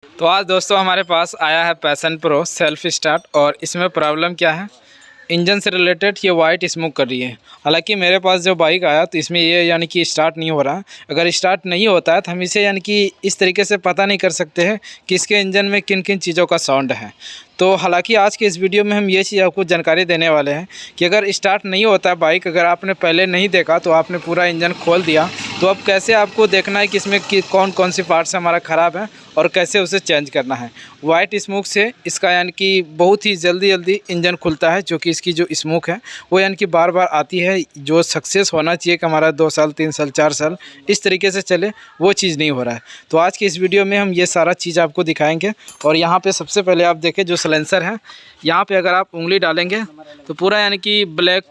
तो आज दोस्तों हमारे पास आया है पैशन प्रो सेल्फ स्टार्ट। और इसमें प्रॉब्लम क्या है, इंजन से रिलेटेड ये वाइट स्मोक कर रही है। हालांकि मेरे पास जो बाइक आया तो इसमें ये यानी कि स्टार्ट नहीं हो रहा। अगर स्टार्ट नहीं होता है तो हम इसे यानी कि इस तरीके से पता नहीं कर सकते हैं कि इसके इंजन में किन किन चीज़ों का साउंड है। तो हालांकि आज के इस वीडियो में हम ये चीज़ आपको जानकारी देने वाले हैं कि अगर स्टार्ट नहीं होता है बाइक, अगर आपने पहले नहीं देखा तो आपने पूरा इंजन खोल दिया, तो अब कैसे आपको देखना है कि इसमें कौन कौन सी पार्ट्स हमारा ख़राब है और कैसे उसे चेंज करना है। वाइट स्मोक से इसका यानी कि बहुत ही जल्दी इंजन खुलता है, जो कि इसकी जो स्मोक है वो यानी कि बार बार आती है। जो सक्सेस होना चाहिए कि हमारा 2 साल 3 साल 4 साल इस तरीके से चले, वो चीज़ नहीं हो रहा है। तो आज की इस वीडियो में हम ये सारा चीज़ आपको दिखाएंगे। और यहाँ पे सबसे पहले आप देखें जो सिलेंसर है, यहाँ पे अगर आप उंगली डालेंगे तो पूरा यानी कि ब्लैक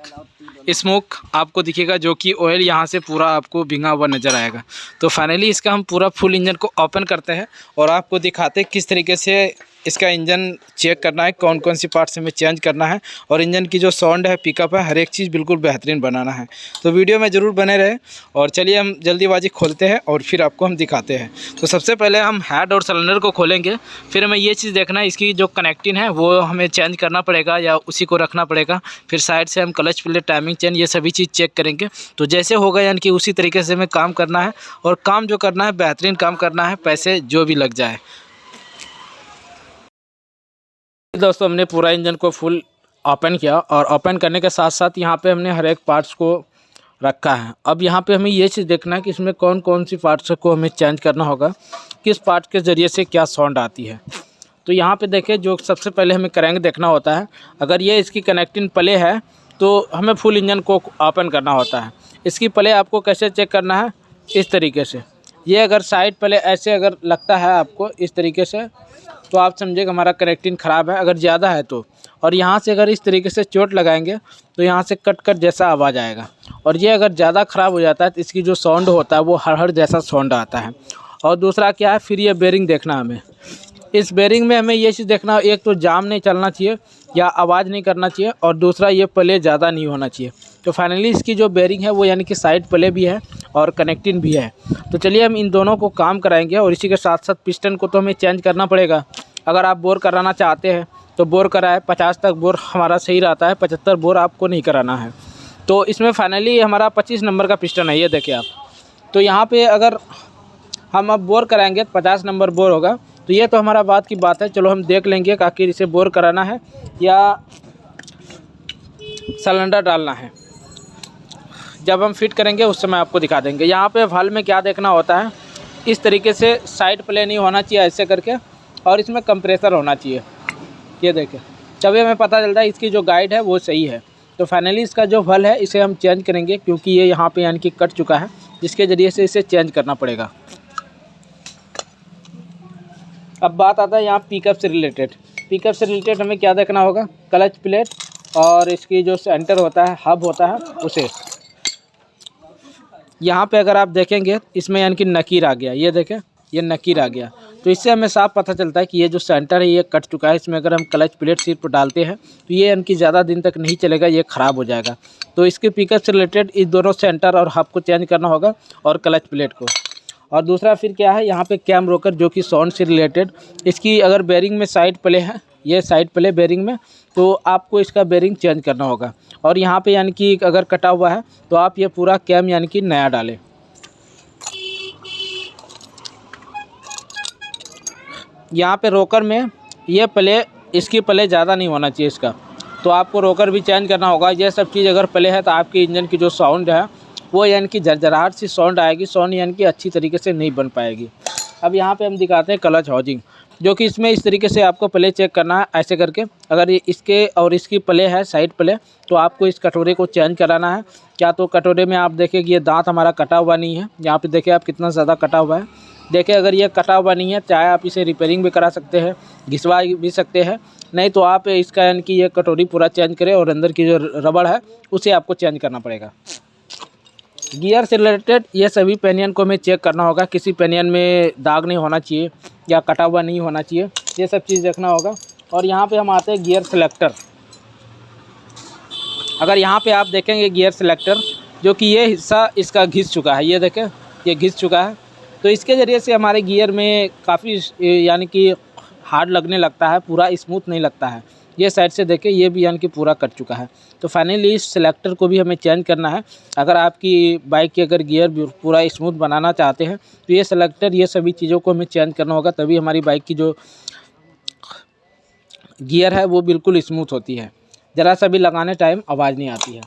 स्मोक आपको दिखेगा, जो कि ऑयल यहाँ से पूरा आपको भींगा हुआ नज़र आएगा। तो फाइनली इसका हम पूरा फुल इंजन को ओपन करते हैं और आपको दिखाते हैं किस तरीके से इसका इंजन चेक करना है, कौन कौन सी पार्ट्स हमें चेंज करना है और इंजन की जो साउंड है, पिकअप है, हर एक चीज़ बिल्कुल बेहतरीन बनाना है। तो वीडियो में ज़रूर बने रहे। और चलिए हम जल्दीबाजी खोलते हैं और फिर आपको हम दिखाते हैं। तो सबसे पहले हम हेड और सिलेंडर को खोलेंगे, फिर हमें ये चीज़ देखना है इसकी जो कनेक्टिंग है वो हमें चेंज करना पड़ेगा या उसी को रखना पड़ेगा। फिर साइड से हम क्लच प्लेट, टाइमिंग चेन, ये सभी चीज़ चेक करेंगे। तो जैसे होगा यानी कि उसी तरीके से हमें काम करना है और काम जो करना है बेहतरीन काम करना है, पैसे जो भी लग जाए। दोस्तों हमने पूरा इंजन को फुल ओपन किया और ओपन करने के साथ साथ यहाँ पे हमने हर एक पार्ट्स को रखा है। अब यहाँ पे हमें ये चीज़ देखना है कि इसमें कौन कौन सी पार्ट्स को हमें चेंज करना होगा, किस पार्ट के ज़रिए से क्या साउंड आती है। तो यहाँ पे देखें, जो सबसे पहले हमें क्रैंक देखना होता है। अगर ये इसकी कनेक्टिंग प्ले है तो हमें फुल इंजन को ओपन करना होता है। इसकी प्ले आपको कैसे चेक करना है, इस तरीके से। ये अगर साइड प्ले ऐसे अगर लगता है आपको इस तरीके से, तो आप समझिएगा हमारा कनेक्टिंग ख़राब है, अगर ज़्यादा है तो। और यहाँ से अगर इस तरीके से चोट लगाएंगे तो यहाँ से कट कट जैसा आवाज़ आएगा। और ये अगर ज़्यादा ख़राब हो जाता है तो इसकी जो साउंड होता है वो हड़ जैसा साउंड आता है। और दूसरा क्या है, फिर ये बेरिंग देखना हमें। इस बेरिंग में हमें ये चीज़ देखना, एक तो जाम नहीं चलना चाहिए या आवाज़ नहीं करना चाहिए, और दूसरा ये प्ले ज़्यादा नहीं होना चाहिए। तो फाइनली इसकी जो बेरिंग है वो यानी कि साइड प्ले भी है और कनेक्टिंग भी है। तो चलिए हम इन दोनों को काम कराएंगे। और इसी के साथ साथ पिस्टन को तो हमें चेंज करना पड़ेगा। अगर आप बोर कराना चाहते हैं तो बोर कराए, 50 तक बोर हमारा सही रहता है, 75 बोर आपको नहीं कराना है। तो इसमें फाइनली हमारा 25 नंबर का पिस्टन है, ये देखिए आप। तो यहाँ पे अगर हम अब बोर कराएंगे तो 50 नंबर बोर होगा। तो ये तो हमारा बात की बात है, चलो हम देख लेंगे कि आखिर इसे बोर कराना है या सिलेंडर डालना है। जब हम फिट करेंगे उस समय आपको दिखा देंगे। यहाँ पे वाल्व में क्या देखना होता है, इस तरीके से साइड प्ले नहीं होना चाहिए ऐसे करके, और इसमें कंप्रेसर होना चाहिए, ये देखें। तभी हमें पता चलता है इसकी जो गाइड है वो सही है। तो फाइनली इसका जो वाल्व है इसे हम चेंज करेंगे, क्योंकि ये यहाँ पे यानी कि कट चुका है, जिसके ज़रिए से इसे चेंज करना पड़ेगा। अब बात आता है यहाँ पिकअप से रिलेटेड। पिकअप से रिलेटेड हमें क्या देखना होगा, क्लच प्लेट और इसकी जो सेंटर होता है, हब होता है, उसे यहाँ पे अगर आप देखेंगे इसमें यानी कि नकीर आ गया, ये देखें ये नकीर आ गया। तो इससे हमें साफ पता चलता है कि ये जो सेंटर है ये कट चुका है। इसमें अगर हम क्लच प्लेट सीट पर डालते हैं तो ये यानी कि ज़्यादा दिन तक नहीं चलेगा, ये ख़राब हो जाएगा। तो इसके पिकअप से रिलेटेड इस दोनों सेंटर और हब को चेंज करना होगा और क्लच प्लेट को। और दूसरा फिर क्या है, यहाँ पे कैम रोकर, जो कि साउंड से रिलेटेड। इसकी अगर बेरिंग में साइड प्ले है, ये साइड प्ले बेरिंग में, तो आपको इसका बेरिंग चेंज करना होगा। और यहाँ पे यानी कि अगर कटा हुआ है तो आप ये पूरा कैम यानी कि नया डालें। यहाँ पे रोकर में ये प्ले, इसकी प्ले ज़्यादा नहीं होना चाहिए इसका, तो आपको रोकर भी चेंज करना होगा। ये सब चीज़ अगर प्ले है तो आपके इंजन की जो साउंड है वो यानी कि झरझराहट सी साउंड आएगी, साउंड यानी कि अच्छी तरीके से नहीं बन पाएगी। अब यहाँ पे हम दिखाते हैं क्लच हाउसिंग, जो कि इसमें इस तरीके से आपको प्ले चेक करना है ऐसे करके। अगर इसके और इसकी प्ले है साइड प्ले, तो आपको इस कटोरे को चेंज कराना है। क्या तो कटोरे में आप देखें कि ये दांत हमारा कटा हुआ नहीं है, यहाँ पे देखिए आप कितना ज़्यादा कटा हुआ है। देखिए अगर ये कटा हुआ नहीं है, चाहे आप इसे रिपेयरिंग भी करा सकते हैं, घिसवा भी सकते हैं, नहीं तो आप इसका यानी कि ये कटोरी पूरा चेंज करें और अंदर की जो रबड़ है उसे आपको चेंज करना पड़ेगा। गियर से रिलेटेड ये सभी पेनियन को हमें चेक करना होगा, किसी पेनियन में दाग नहीं होना चाहिए या कटा हुआ नहीं होना चाहिए, ये सब चीज़ देखना होगा। और यहाँ पे हम आते हैं गियर सिलेक्टर। अगर यहाँ पे आप देखेंगे गियर सिलेक्टर, जो कि ये हिस्सा इसका घिस चुका है, ये देखें ये घिस चुका है। तो इसके ज़रिए से हमारे गियर में काफ़ी यानी कि हार्ड लगने लगता है, पूरा स्मूथ नहीं लगता है। ये साइड से देखें, ये भी यानी कि पूरा कट चुका है। तो फाइनली इस सेलेक्टर को भी हमें चेंज करना है। अगर आपकी बाइक के अगर गियर पूरा स्मूथ बनाना चाहते हैं तो ये सेलेक्टर, ये सभी चीज़ों को हमें चेंज करना होगा, तभी हमारी बाइक की जो गियर है वो बिल्कुल स्मूथ होती है। ज़रा सा भी लगाने टाइम आवाज़ नहीं आती है।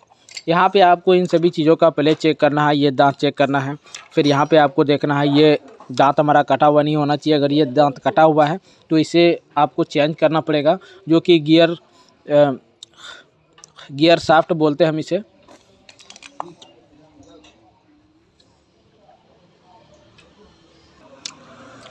यहाँ पे आपको इन सभी चीज़ों का पहले चेक करना है, ये दांत चेक करना है। फिर यहाँ पे आपको देखना है ये दांत हमारा कटा हुआ नहीं होना चाहिए। अगर ये दांत कटा हुआ है तो इसे आपको चेंज करना पड़ेगा, जो कि गियर शाफ्ट बोलते हैं हम इसे।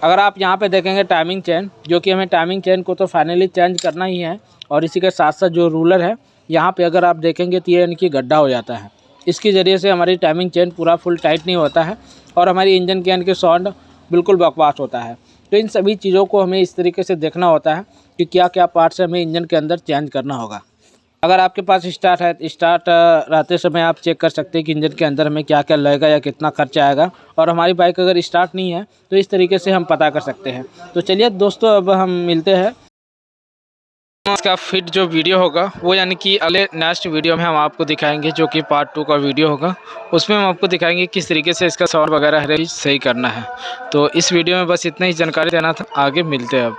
अगर आप यहाँ पे देखेंगे टाइमिंग चेन, जो कि हमें टाइमिंग चेन को तो फाइनली चेंज करना ही है। और इसी के साथ साथ जो रूलर है, यहाँ पे अगर आप देखेंगे तो ये यानी कि गड्ढा हो जाता है। इसके ज़रिए से हमारी टाइमिंग चेन पूरा फुल टाइट नहीं होता है और हमारी इंजन के यानी कि साउंड बिल्कुल बकवास होता है। तो इन सभी चीज़ों को हमें इस तरीके से देखना होता है कि क्या क्या पार्ट्स हमें इंजन के अंदर चेंज करना होगा। अगर आपके पास स्टार्ट है, स्टार्ट रहते समय आप चेक कर सकते हैं कि इंजन के अंदर हमें क्या क्या लगेगा या कितना खर्चा आएगा। और हमारी बाइक अगर स्टार्ट नहीं है तो इस तरीके से हम पता कर सकते हैं। तो चलिए दोस्तों, अब हम मिलते हैं। इसका फिट जो वीडियो होगा वो यानी कि अगले नेक्स्ट वीडियो में हम आपको दिखाएंगे, जो कि पार्ट 2 का वीडियो होगा। उसमें हम आपको दिखाएंगे किस तरीके से इसका साउंड वगैरह सही करना है। तो इस वीडियो में बस इतना ही जानकारी देना था, आगे मिलते हैं अब।